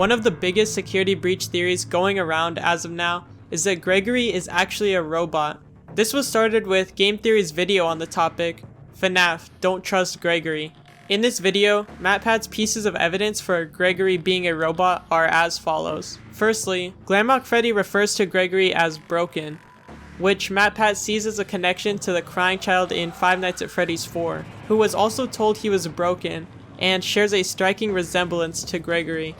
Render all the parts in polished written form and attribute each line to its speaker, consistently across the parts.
Speaker 1: One of the biggest security breach theories going around as of now is that Gregory is actually a robot. This was started with Game Theory's video on the topic, FNAF Don't Trust Gregory. In this video, MatPats' pieces of evidence for Gregory being a robot are as follows. Firstly, Glamrock Freddy refers to Gregory as broken, which MatPats sees as a connection to the crying child in Five Nights at Freddy's 4, who was also told he was broken and shares a striking resemblance to Gregory.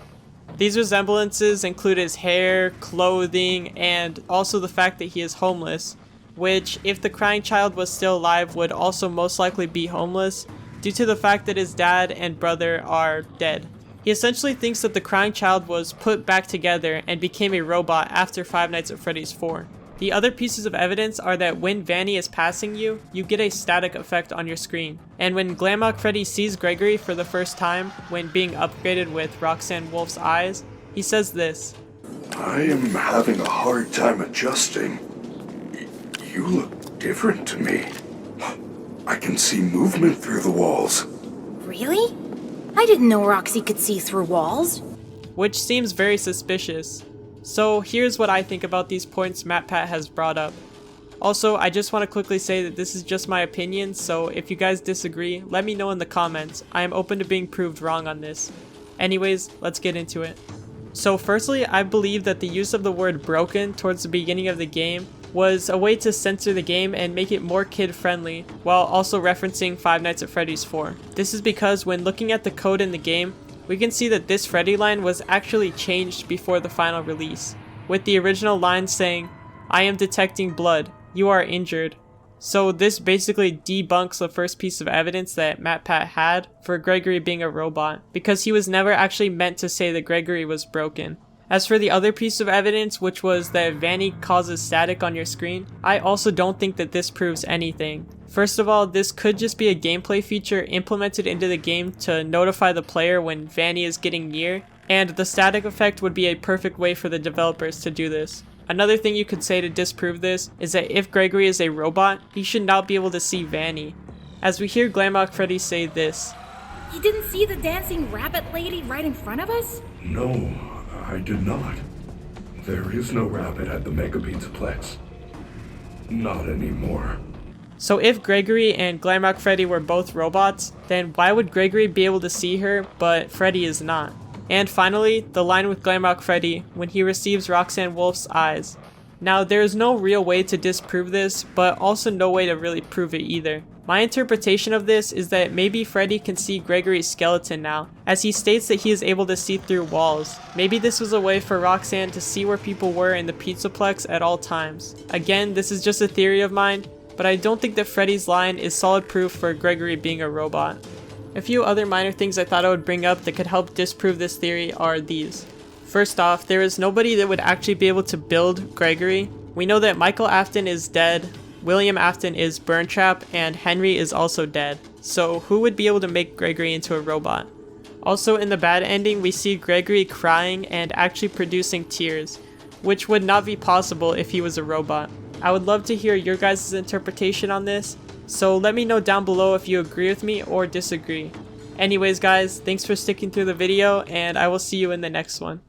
Speaker 1: These resemblances include his hair, clothing, and also the fact that he is homeless, which, if the crying child was still alive, would also most likely be homeless due to the fact that his dad and brother are dead. He essentially thinks that the crying child was put back together and became a robot after Five Nights at Freddy's 4. The other pieces of evidence are that when Vanny is passing you, you get a static effect on your screen. And when Glamrock Freddy sees Gregory for the first time, when being upgraded with Roxanne Wolf's eyes, he says this.
Speaker 2: I am having a hard time adjusting. You look different to me. I can see movement through the walls.
Speaker 3: Really? I didn't know Roxy could see through walls.
Speaker 1: Which seems very suspicious. So here's what I think about these points MatPat has brought up. Also, I just want to quickly say that this is just my opinion, so if you guys disagree, let me know in the comments. I am open to being proved wrong on this. Anyways, let's get into it. So firstly, I believe that the use of the word broken towards the beginning of the game was a way to censor the game and make it more kid-friendly, while also referencing Five Nights at Freddy's 4. This is because when looking at the code in the game, we can see that this Freddy line was actually changed before the final release, with the original line saying, "I am detecting blood, you are injured." So this basically debunks the first piece of evidence that MatPat had for Gregory being a robot, because he was never actually meant to say that Gregory was broken. As for the other piece of evidence, which was that Vanny causes static on your screen, I also don't think that this proves anything. First of all, this could just be a gameplay feature implemented into the game to notify the player when Vanny is getting near, and the static effect would be a perfect way for the developers to do this. Another thing you could say to disprove this is that if Gregory is a robot, he should not be able to see Vanny. As we hear Glamrock Freddy say this.
Speaker 3: He didn't see the dancing rabbit lady right in front of us?
Speaker 2: No, I did not. There is no rabbit at the Mega Pizzaplex. Not anymore.
Speaker 1: So if Gregory and Glamrock Freddy were both robots, then why would Gregory be able to see her, but Freddy is not? And finally, the line with Glamrock Freddy when he receives Roxanne Wolf's eyes. Now, there is no real way to disprove this, but also no way to really prove it either. My interpretation of this is that maybe Freddy can see Gregorys Skeleton now, as he states that he is able to see through walls. Maybe this was a way for Roxanne to see where people were in the Pizzaplex at all times. Again, this is just a theory of mine, but I don't think that Freddy's line is solid proof for Gregory being a robot. A few other minor things I thought I would bring up that could help disprove this theory are these. First off, there is nobody that would actually be able to build Gregory. We know that Michael Afton is dead, William Afton is Burntrap, and Henry is also dead. So who would be able to make Gregory into a robot? Also in the bad ending, we see Gregory crying and actually producing tears, which would not be possible if he was a robot. I would love to hear your guys' interpretation on this, so let me know down below if you agree with me or disagree. Anyways guys, thanks for sticking through the video, and I will see you in the next one.